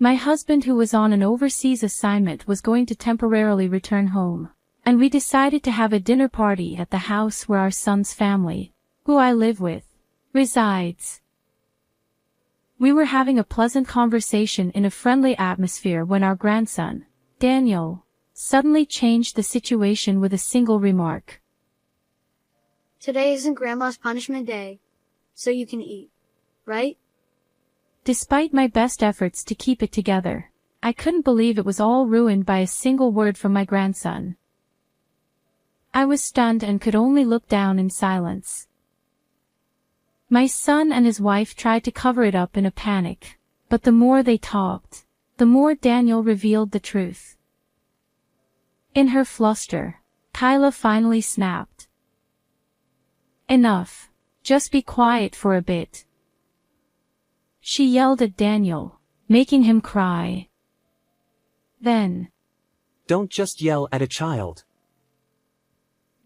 My husband, who was on an overseas assignment, was going to temporarily return home, and we decided to have a dinner party at the house where our son's family, who I live with, resides. We were having a pleasant conversation in a friendly atmosphere when our grandson, Daniel, suddenly changed the situation with a single remark. Today isn't Grandma's punishment day, so you can eat, right? Despite my best efforts to keep it together, I couldn't believe it was all ruined by a single word from my grandson. I was stunned and could only look down in silence. My son and his wife tried to cover it up in a panic, but the more they talked, the more Daniel revealed the truth. In her fluster, Kyla finally snapped. "Enough. Just be quiet for a bit." She yelled at Daniel, making him cry. Then, "Don't just yell at a child."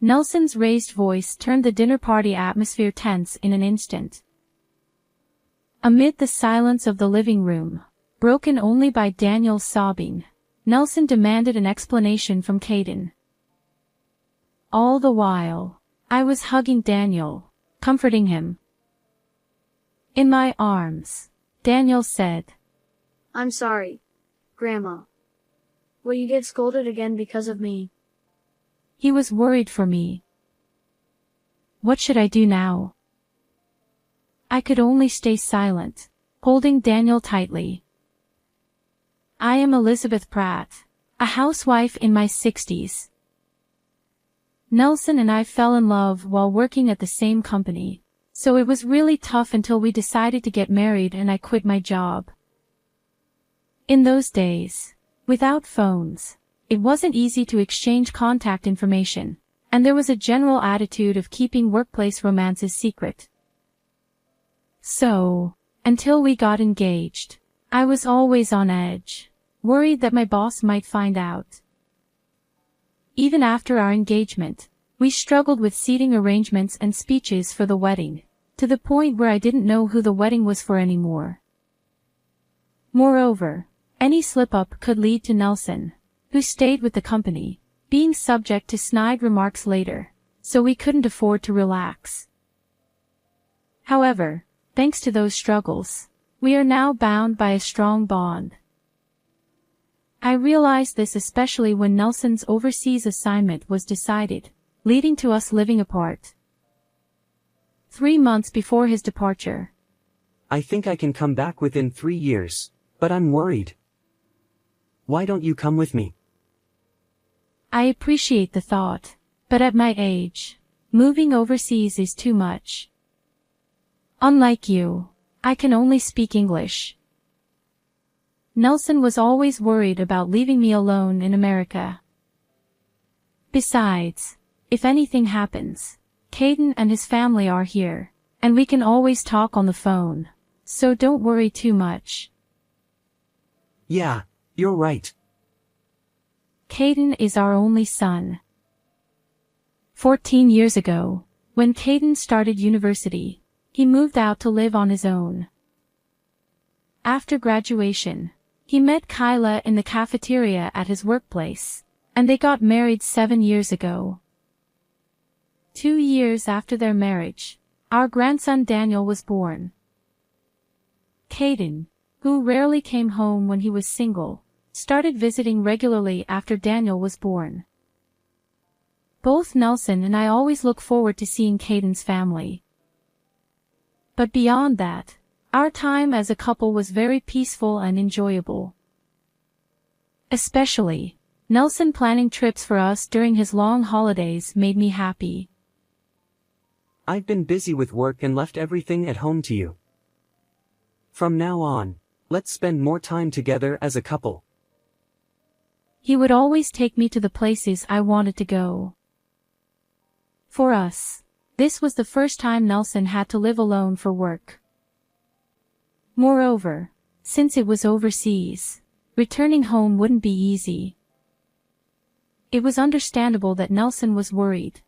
Nelson's raised voice turned the dinner party atmosphere tense in an instant. Amid the silence of the living room, broken only by Daniel's sobbing, Nelson demanded an explanation from Caden. All the while, I was hugging Daniel, comforting him. In my arms, Daniel said, "I'm sorry, Grandma. Will you get scolded again because of me?" He was worried for me. What should I do now? I could only stay silent, holding Daniel tightly. I am Elizabeth Pratt, a housewife in my 60s. Nelson and I fell in love while working at the same company, so it was really tough until we decided to get married and I quit my job. In those days, without phones, it wasn't easy to exchange contact information, and there was a general attitude of keeping workplace romances secret. So, until we got engaged, I was always on edge, worried that my boss might find out. Even after our engagement, we struggled with seating arrangements and speeches for the wedding, to the point where I didn't know who the wedding was for anymore. Moreover, any slip-up could lead to Nelson, who stayed with the company, being subject to snide remarks later, so we couldn't afford to relax. However, thanks to those struggles, we are now bound by a strong bond. I realized this especially when Nelson's overseas assignment was decided, leading to us living apart. 3 months before his departure. "I think I can come back within 3 years, but I'm worried. Why don't you come with me?" I appreciate the thought, but at my age, moving overseas is too much. Unlike you, I can only speak English. Nelson was always worried about leaving me alone in America. Besides, if anything happens, Caden and his family are here, and we can always talk on the phone, so don't worry too much. Yeah, you're right. Caden is our only son. 14 years ago, when Caden started university, he moved out to live on his own. After graduation, he met Kyla in the cafeteria at his workplace, and they got married 7 years ago. 2 years after their marriage, our grandson Daniel was born. Caden, who rarely came home when he was single, started visiting regularly after Daniel was born. Both Nelson and I always look forward to seeing Caden's family. But beyond that, our time as a couple was very peaceful and enjoyable. Especially, Nelson planning trips for us during his long holidays made me happy. I've been busy with work and left everything at home to you. From now on, let's spend more time together as a couple. He would always take me to the places I wanted to go. For us, this was the first time Nelson had to live alone for work. Moreover, since it was overseas, returning home wouldn't be easy. It was understandable that Nelson was worried.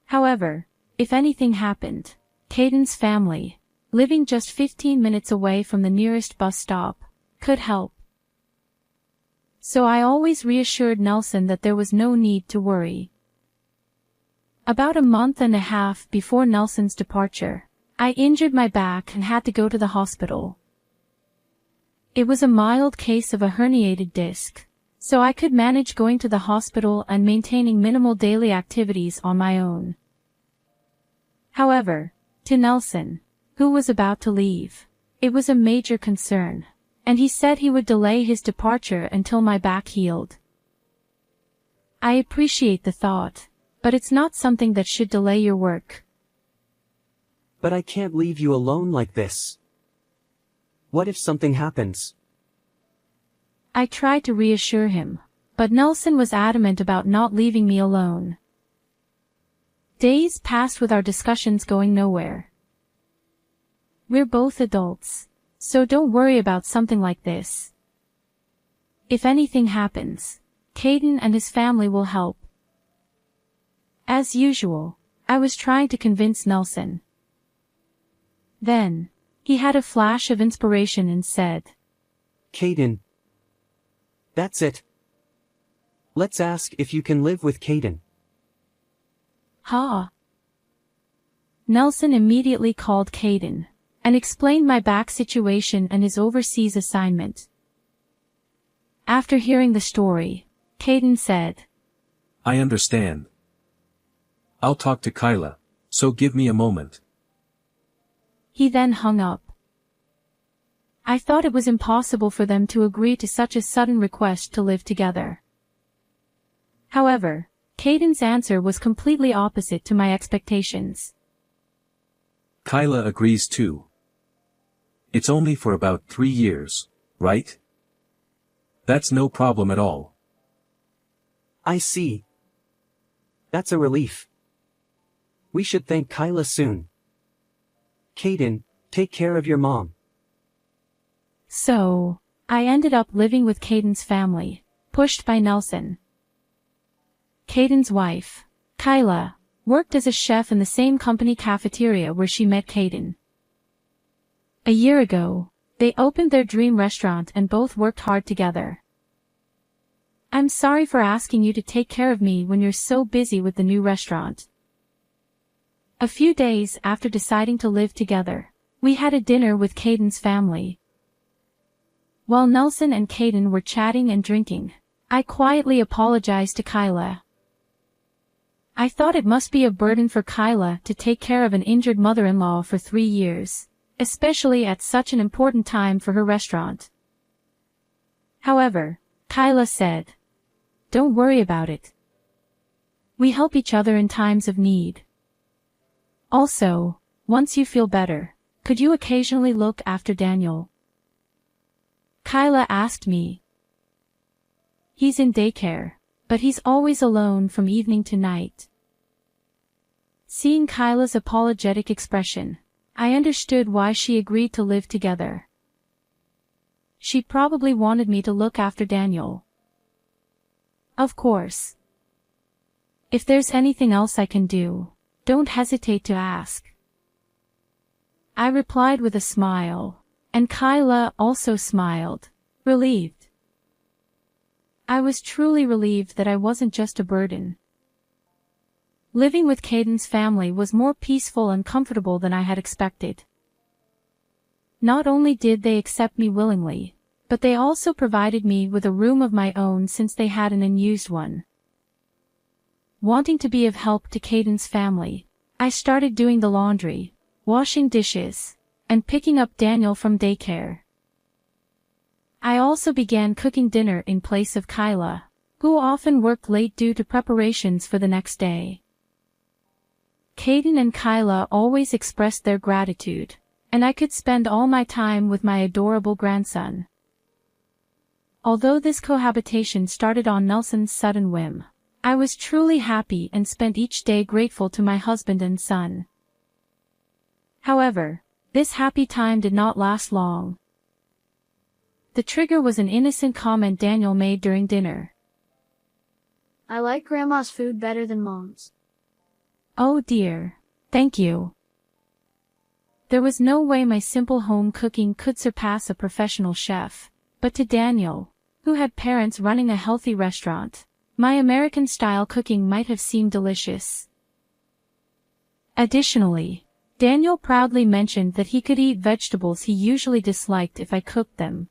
However, if anything happened, Caden's family, living just 15 minutes away from the nearest bus stop, could help. So I always reassured Nelson that there was no need to worry. About a month and a half before Nelson's departure, I injured my back and had to go to the hospital. It was a mild case of a herniated disc, so I could manage going to the hospital and maintaining minimal daily activities on my own. However, to Nelson, who was about to leave, it was a major concern, and he said he would delay his departure until my back healed. I appreciate the thought, but it's not something that should delay your work. But I can't leave you alone like this. What if something happens? I tried to reassure him, but Nelson was adamant about not leaving me alone. Days passed with our discussions going nowhere. We're both adults, so don't worry about something like this. If anything happens, Caden and his family will help. As usual, I was trying to convince Nelson. Then, he had a flash of inspiration and said, Caden. That's it. Let's ask if you can live with Caden. Ha! Nelson immediately called Caden and explained my back situation and his overseas assignment. After hearing the story, Caden said, I understand. I'll talk to Kyla, so give me a moment. He then hung up. I thought it was impossible for them to agree to such a sudden request to live together. However, Caden's answer was completely opposite to my expectations. Kyla agrees too. It's only for about 3 years, right? That's no problem at all. I see. That's a relief. We should thank Kyla soon. Caden, take care of your mom. So, I ended up living with Caden's family, pushed by Nelson. Caden's wife, Kyla, worked as a chef in the same company cafeteria where she met Caden. A year ago, they opened their dream restaurant and both worked hard together. I'm sorry for asking you to take care of me when you're so busy with the new restaurant. A few days after deciding to live together, we had a dinner with Caden's family. While Nelson and Caden were chatting and drinking, I quietly apologized to Kyla. I thought it must be a burden for Kyla to take care of an injured mother-in-law for 3 years, especially at such an important time for her restaurant. However, Kyla said, "Don't worry about it. We help each other in times of need. Also, once you feel better, could you occasionally look after Daniel?" Kyla asked me. He's in daycare, but he's always alone from evening to night. Seeing Kyla's apologetic expression, I understood why she agreed to live together. She probably wanted me to look after Daniel. Of course. If there's anything else I can do, don't hesitate to ask. I replied with a smile, and Kyla also smiled, relieved. I was truly relieved that I wasn't just a burden. Living with Caden's family was more peaceful and comfortable than I had expected. Not only did they accept me willingly, but they also provided me with a room of my own since they had an unused one. Wanting to be of help to Caden's family, I started doing the laundry, washing dishes, and picking up Daniel from daycare. I also began cooking dinner in place of Kyla, who often worked late due to preparations for the next day. Caden and Kyla always expressed their gratitude, and I could spend all my time with my adorable grandson. Although this cohabitation started on Nelson's sudden whim, I was truly happy and spent each day grateful to my husband and son. However, this happy time did not last long. The trigger was an innocent comment Daniel made during dinner. I like Grandma's food better than Mom's. Oh dear, thank you. There was no way my simple home cooking could surpass a professional chef, but to Daniel, who had parents running a healthy restaurant, my American-style cooking might have seemed delicious. Additionally, Daniel proudly mentioned that he could eat vegetables he usually disliked if I cooked them.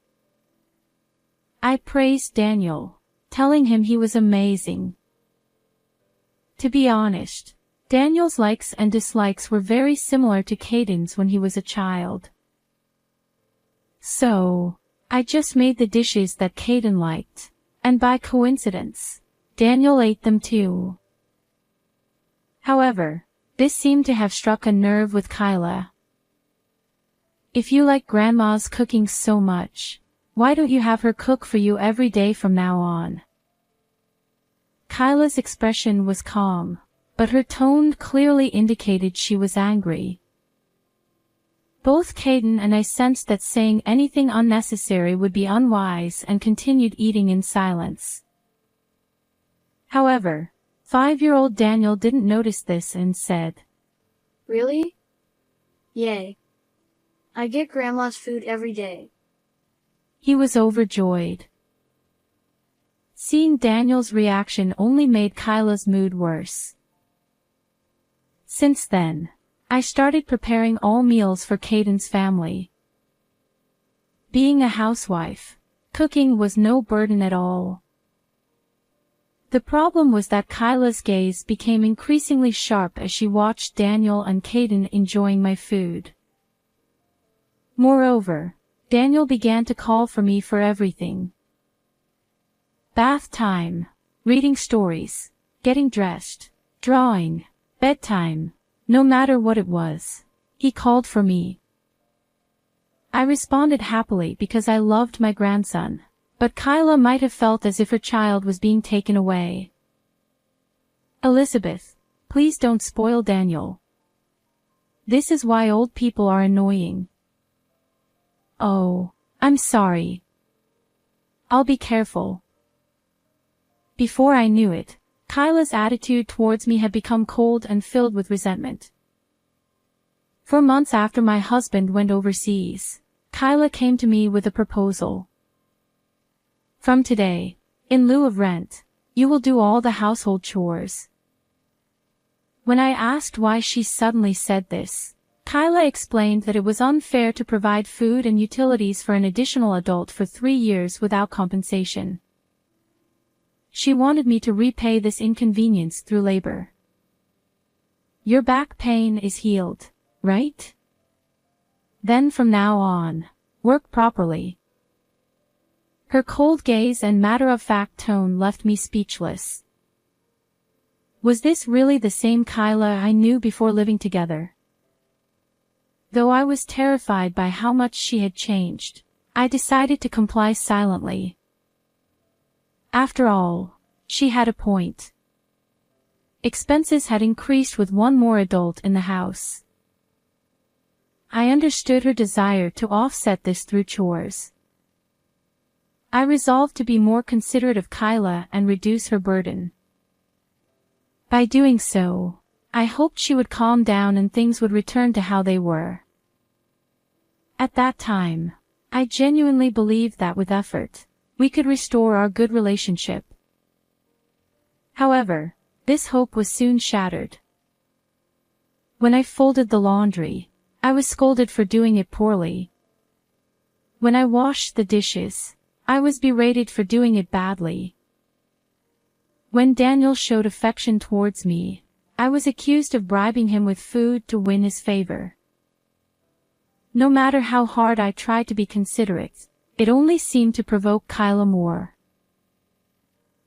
I praised Daniel, telling him he was amazing. To be honest, Daniel's likes and dislikes were very similar to Caden's when he was a child. So, I just made the dishes that Caden liked, and by coincidence, Daniel ate them too. However, this seemed to have struck a nerve with Kyla. If you like Grandma's cooking so much, why don't you have her cook for you every day from now on? Kyla's expression was calm, but her tone clearly indicated she was angry. Both Caden and I sensed that saying anything unnecessary would be unwise and continued eating in silence. However, 5-year-old Daniel didn't notice this and said, Really? Yay. I get Grandma's food every day. He was overjoyed. Seeing Daniel's reaction only made Kyla's mood worse. Since then, I started preparing all meals for Caden's family. Being a housewife, cooking was no burden at all. The problem was that Kyla's gaze became increasingly sharp as she watched Daniel and Caden enjoying my food. Moreover, Daniel began to call for me for everything. Bath time, reading stories, getting dressed, drawing, bedtime, no matter what it was, he called for me. I responded happily because I loved my grandson, but Kyla might have felt as if her child was being taken away. Elizabeth, please don't spoil Daniel. This is why old people are annoying. Oh, I'm sorry. I'll be careful. Before I knew it, Kyla's attitude towards me had become cold and filled with resentment. For months after my husband went overseas, Kyla came to me with a proposal. From today, in lieu of rent, you will do all the household chores. When I asked why she suddenly said this, Kyla explained that it was unfair to provide food and utilities for an additional adult for 3 years without compensation. She wanted me to repay this inconvenience through labor. Your back pain is healed, right? Then from now on, work properly. Her cold gaze and matter-of-fact tone left me speechless. Was this really the same Kyla I knew before living together? Though I was terrified by how much she had changed, I decided to comply silently. After all, she had a point. Expenses had increased with one more adult in the house. I understood her desire to offset this through chores. I resolved to be more considerate of Kyla and reduce her burden. By doing so, I hoped she would calm down and things would return to how they were. At that time, I genuinely believed that with effort, we could restore our good relationship. However, this hope was soon shattered. When I folded the laundry, I was scolded for doing it poorly. When I washed the dishes, I was berated for doing it badly. When Daniel showed affection towards me, I was accused of bribing him with food to win his favor. No matter how hard I tried to be considerate, it only seemed to provoke Kyla more.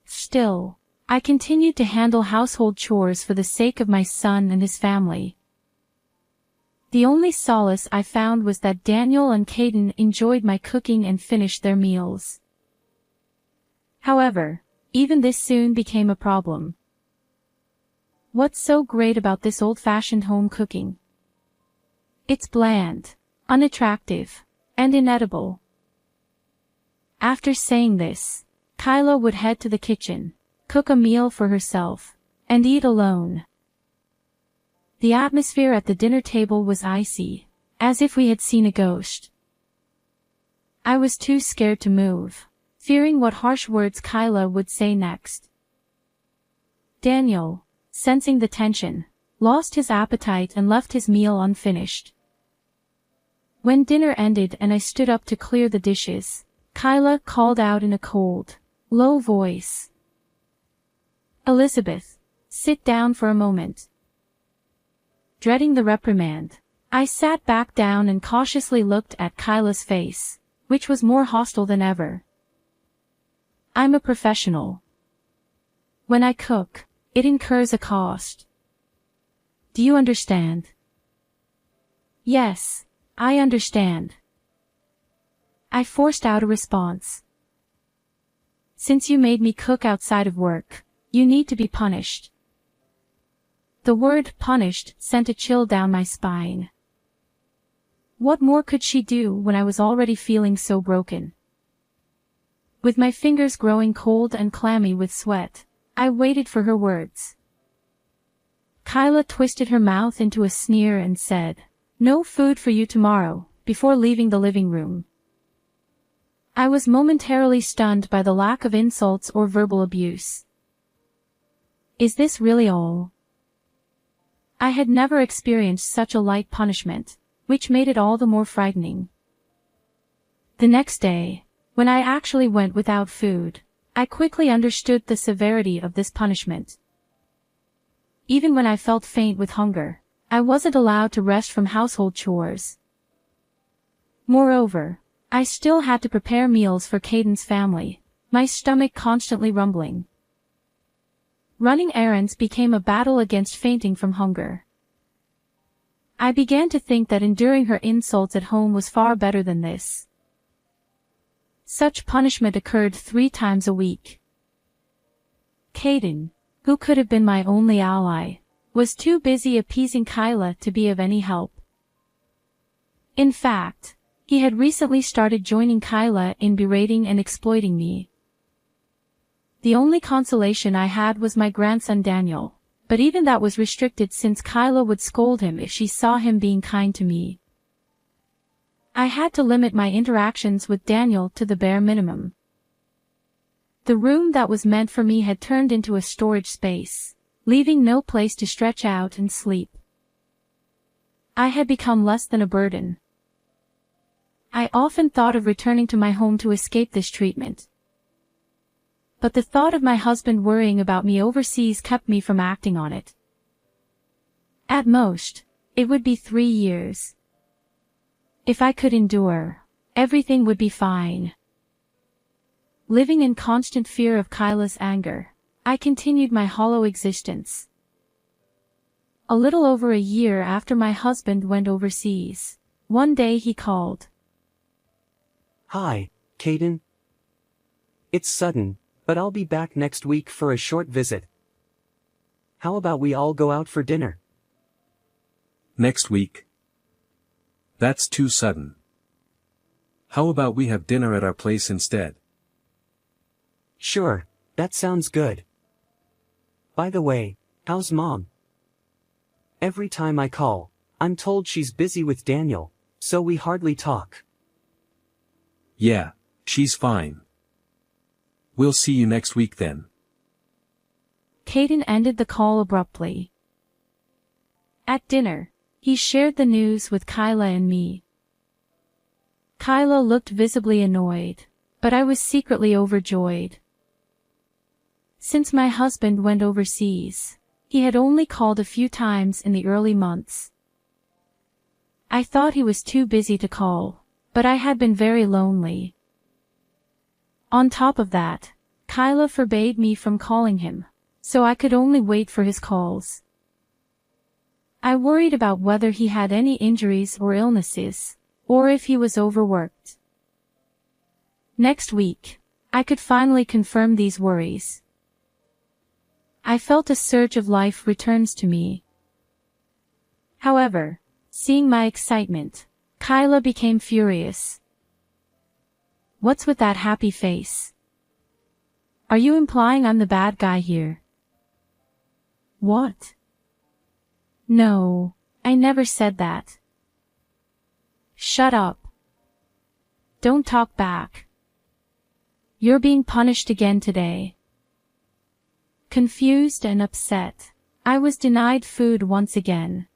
Still, I continued to handle household chores for the sake of my son and his family. The only solace I found was that Daniel and Caden enjoyed my cooking and finished their meals. However, even this soon became a problem. What's so great about this old-fashioned home cooking? It's bland, unattractive, and inedible. After saying this, Kyla would head to the kitchen, cook a meal for herself, and eat alone. The atmosphere at the dinner table was icy, as if we had seen a ghost. I was too scared to move, fearing what harsh words Kyla would say next. Daniel, sensing the tension, lost his appetite and left his meal unfinished. When dinner ended and I stood up to clear the dishes, Kyla called out in a cold, low voice. "Elizabeth, sit down for a moment." Dreading the reprimand, I sat back down and cautiously looked at Kyla's face, which was more hostile than ever. "I'm a professional. When I cook, it incurs a cost. Do you understand?" "Yes, I understand." I forced out a response. "Since you made me cook outside of work, you need to be punished." The word punished sent a chill down my spine. What more could she do when I was already feeling so broken? With my fingers growing cold and clammy with sweat, I waited for her words. Kyla twisted her mouth into a sneer and said, "No food for you tomorrow," before leaving the living room. I was momentarily stunned by the lack of insults or verbal abuse. Is this really all? I had never experienced such a light punishment, which made it all the more frightening. The next day, when I actually went without food, I quickly understood the severity of this punishment. Even when I felt faint with hunger, I wasn't allowed to rest from household chores. Moreover, I still had to prepare meals for Caden's family, my stomach constantly rumbling. Running errands became a battle against fainting from hunger. I began to think that enduring her insults at home was far better than this. Such punishment occurred 3 times a week. Caden, who could have been my only ally, was too busy appeasing Kyla to be of any help. In fact, he had recently started joining Kyla in berating and exploiting me. The only consolation I had was my grandson Daniel, but even that was restricted since Kyla would scold him if she saw him being kind to me. I had to limit my interactions with Daniel to the bare minimum. The room that was meant for me had turned into a storage space, leaving no place to stretch out and sleep. I had become less than a burden. I often thought of returning to my home to escape this treatment. But the thought of my husband worrying about me overseas kept me from acting on it. At most, it would be 3 years. If I could endure, everything would be fine. Living in constant fear of Kyla's anger, I continued my hollow existence. A little over a year after my husband went overseas, one day he called. "Hi, Caden. It's sudden, but I'll be back next week for a short visit. How about we all go out for dinner?" Next week? That's too sudden. How about we have dinner at our place instead? "Sure, that sounds good. By the way, how's Mom? Every time I call, I'm told she's busy with Daniel, so we hardly talk." Yeah, she's fine. We'll see you next week then. Caden ended the call abruptly. At dinner, he shared the news with Kyla and me. Kyla looked visibly annoyed, but I was secretly overjoyed. Since my husband went overseas, he had only called a few times in the early months. I thought he was too busy to call, but I had been very lonely. On top of that, Kyla forbade me from calling him, so I could only wait for his calls. I worried about whether he had any injuries or illnesses, or if he was overworked. Next week, I could finally confirm these worries. I felt a surge of life returns to me. However, seeing my excitement, Kyla became furious. "What's with that happy face? Are you implying I'm the bad guy here?" "What? No, I never said that." "Shut up." Don't talk back. You're being punished again today. Confused and upset, I was denied food once again.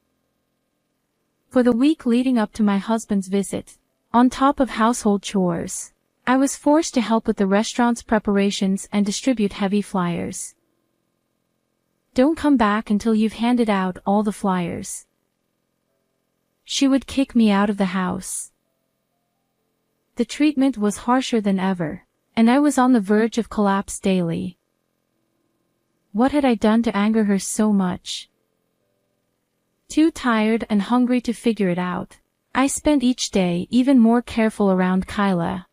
For the week leading up to my husband's visit, on top of household chores, I was forced to help with the restaurant's preparations and distribute heavy flyers. Don't come back until you've handed out all the flyers. She would kick me out of the house. The treatment was harsher than ever, and I was on the verge of collapse daily. What had I done to anger her so much? Too tired and hungry to figure it out, I spent each day even more careful around Kyla.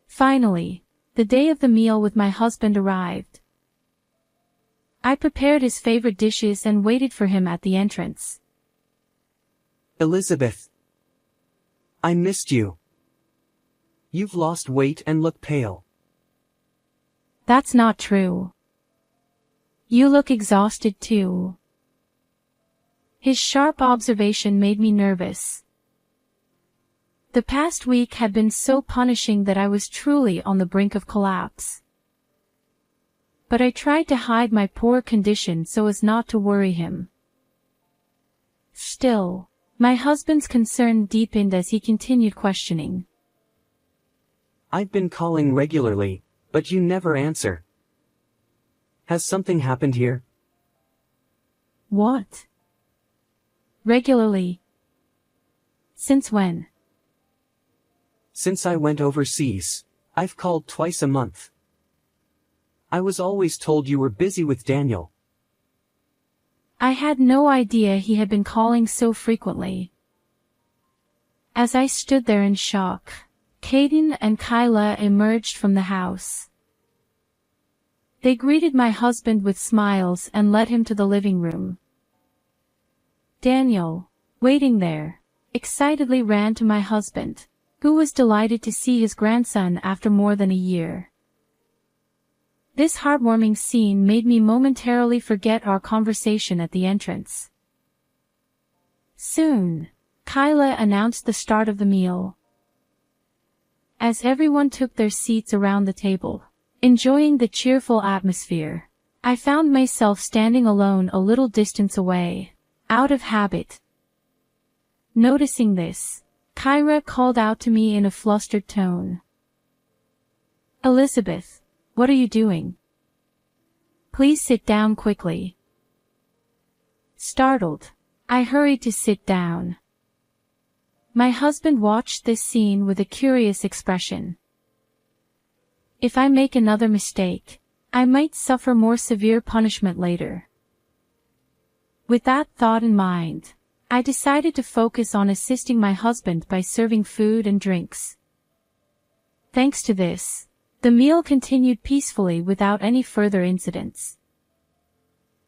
Finally, the day of the meal with my husband arrived. I prepared his favorite dishes and waited for him at the entrance. Elizabeth. I missed you. You've lost weight and look pale. That's not true. You look exhausted too. His sharp observation made me nervous. The past week had been so punishing that I was truly on the brink of collapse. But I tried to hide my poor condition so as not to worry him. Still, my husband's concern deepened as he continued questioning. I've been calling regularly, but you never answer. Has something happened here? What? Regularly? Since when? Since I went overseas, I've called twice a month. I was always told you were busy with Daniel. I had no idea he had been calling so frequently. As I stood there in shock, Caden and Kyla emerged from the house. They greeted my husband with smiles and led him to the living room. Daniel, waiting there, excitedly ran to my husband, who was delighted to see his grandson after more than a year. This heartwarming scene made me momentarily forget our conversation at the entrance. Soon, Kyla announced the start of the meal. As everyone took their seats around the table, enjoying the cheerful atmosphere, I found myself standing alone a little distance away, out of habit. Noticing this, Kyra called out to me in a flustered tone. Elizabeth, what are you doing? Please sit down quickly. Startled, I hurried to sit down. My husband watched this scene with a curious expression. If I make another mistake, I might suffer more severe punishment later. With that thought in mind, I decided to focus on assisting my husband by serving food and drinks. Thanks to this, the meal continued peacefully without any further incidents.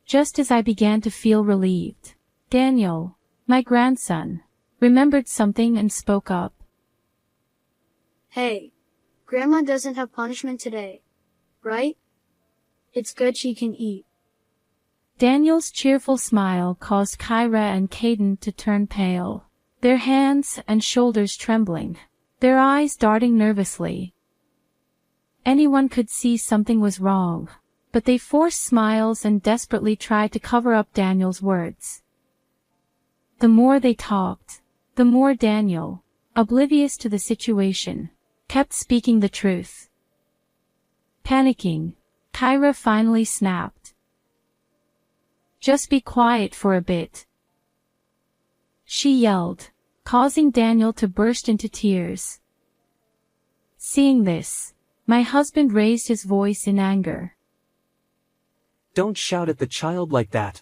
Just as I began to feel relieved, Daniel, my grandson, remembered something and spoke up. Hey, Grandma doesn't have punishment today, right? It's good she can eat. Daniel's cheerful smile caused Kyra and Caden to turn pale, their hands and shoulders trembling, their eyes darting nervously. Anyone could see something was wrong, but they forced smiles and desperately tried to cover up Daniel's words. The more they talked, the more Daniel, oblivious to the situation, kept speaking the truth. Panicking, Kyra finally snapped. Just be quiet for a bit. She yelled, causing Daniel to burst into tears. Seeing this, my husband raised his voice in anger. Don't shout at the child like that.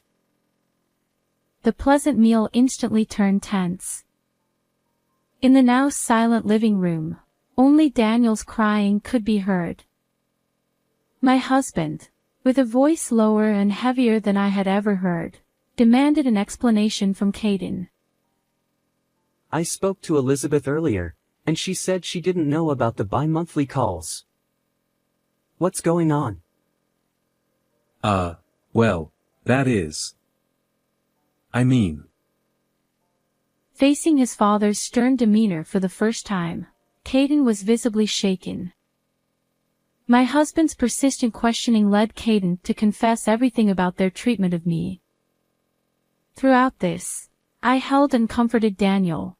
The pleasant meal instantly turned tense. In the now silent living room, only Daniel's crying could be heard. My husband, with a voice lower and heavier than I had ever heard, demanded an explanation from Caden. I spoke to Elizabeth earlier, and she said she didn't know about the bi-monthly calls. What's going on? Well, that is. I mean. Facing his father's stern demeanor for the first time, Caden was visibly shaken. My husband's persistent questioning led Caden to confess everything about their treatment of me. Throughout this, I held and comforted Daniel.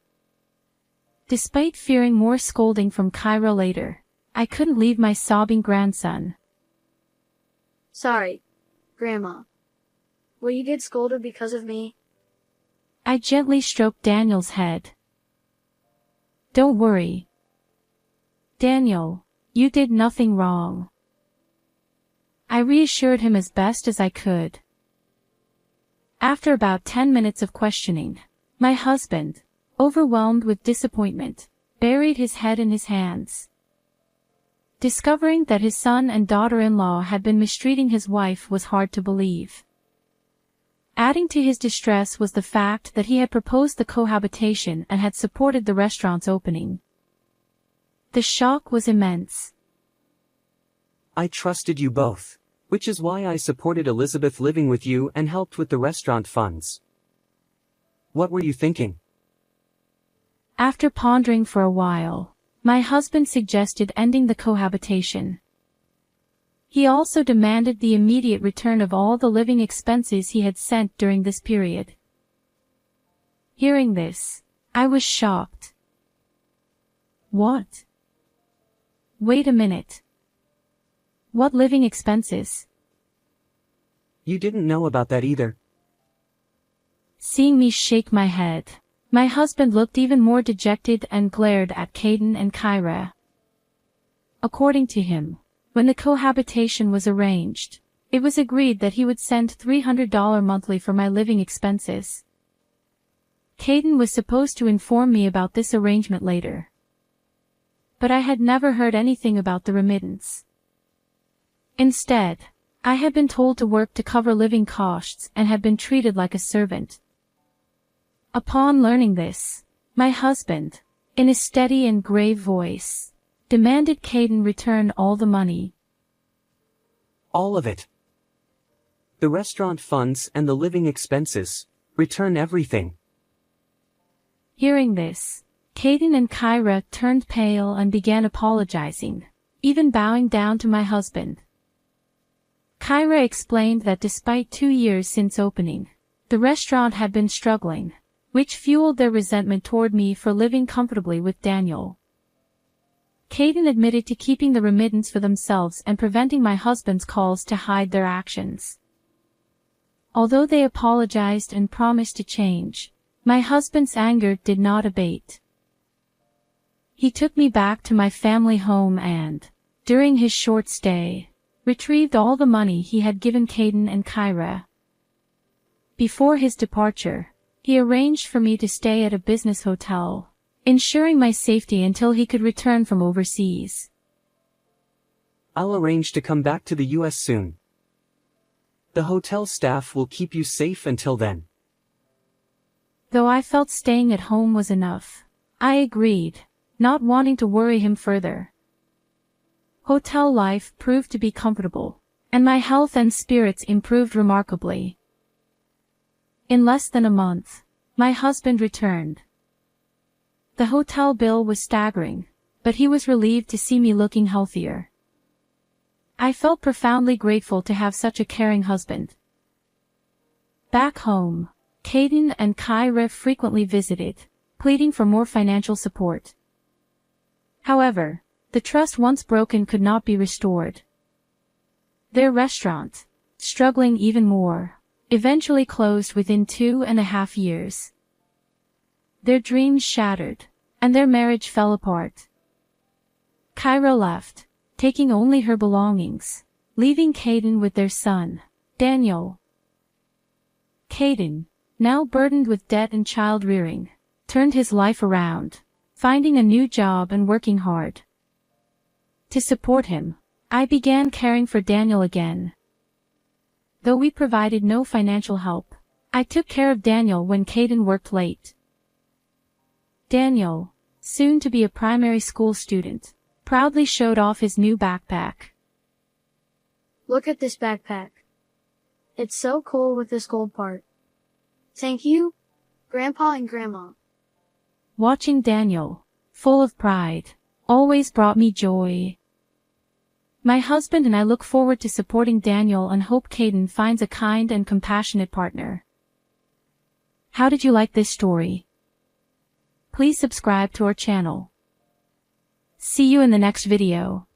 Despite fearing more scolding from Kyra later, I couldn't leave my sobbing grandson. Sorry, Grandma. Will you get scolded because of me? I gently stroked Daniel's head. Don't worry. Daniel, you did nothing wrong. I reassured him as best as I could. After about 10 minutes of questioning, my husband, overwhelmed with disappointment, buried his head in his hands. Discovering that his son and daughter-in-law had been mistreating his wife was hard to believe. Adding to his distress was the fact that he had proposed the cohabitation and had supported the restaurant's opening. The shock was immense. I trusted you both, which is why I supported Elizabeth living with you and helped with the restaurant funds. What were you thinking? After pondering for a while, my husband suggested ending the cohabitation. He also demanded the immediate return of all the living expenses he had sent during this period. Hearing this, I was shocked. What? Wait a minute. What living expenses? You didn't know about that either. Seeing me shake my head, my husband looked even more dejected and glared at Caden and Kyra. According to him, when the cohabitation was arranged, it was agreed that he would send $300 monthly for my living expenses. Caden was supposed to inform me about this arrangement later. But I had never heard anything about the remittance. Instead, I had been told to work to cover living costs and had been treated like a servant. Upon learning this, my husband, in a steady and grave voice, demanded Caden return all the money. All of it. The restaurant funds and the living expenses. Return everything. Hearing this, Caden and Kyra turned pale and began apologizing, even bowing down to my husband. Kyra explained that despite 2 years since opening, the restaurant had been struggling, which fueled their resentment toward me for living comfortably with Daniel. Caden admitted to keeping the remittance for themselves and preventing my husband's calls to hide their actions. Although they apologized and promised to change, my husband's anger did not abate. He took me back to my family home and, during his short stay, retrieved all the money he had given Caden and Kyra. Before his departure, he arranged for me to stay at a business hotel, ensuring my safety until he could return from overseas. I'll arrange to come back to the US soon. The hotel staff will keep you safe until then. Though I felt staying at home was enough, I agreed, not wanting to worry him further. Hotel life proved to be comfortable, and my health and spirits improved remarkably. In less than a month, my husband returned. The hotel bill was staggering, but he was relieved to see me looking healthier. I felt profoundly grateful to have such a caring husband. Back home, Caden and Kyra frequently visited, pleading for more financial support. However, the trust once broken could not be restored. Their restaurant, struggling even more, eventually closed within 2.5 years. Their dreams shattered, and their marriage fell apart. Kyra left, taking only her belongings, leaving Caden with their son, Daniel. Caden, now burdened with debt and child-rearing, turned his life around, finding a new job and working hard. To support him, I began caring for Daniel again. Though we provided no financial help, I took care of Daniel when Caden worked late. Daniel, soon to be a primary school student, proudly showed off his new backpack. Look at this backpack. It's so cool with this gold part. Thank you, Grandpa and Grandma. Watching Daniel, full of pride, always brought me joy. My husband and I look forward to supporting Daniel and hope Caden finds a kind and compassionate partner. How did you like this story? Please subscribe to our channel. See you in the next video.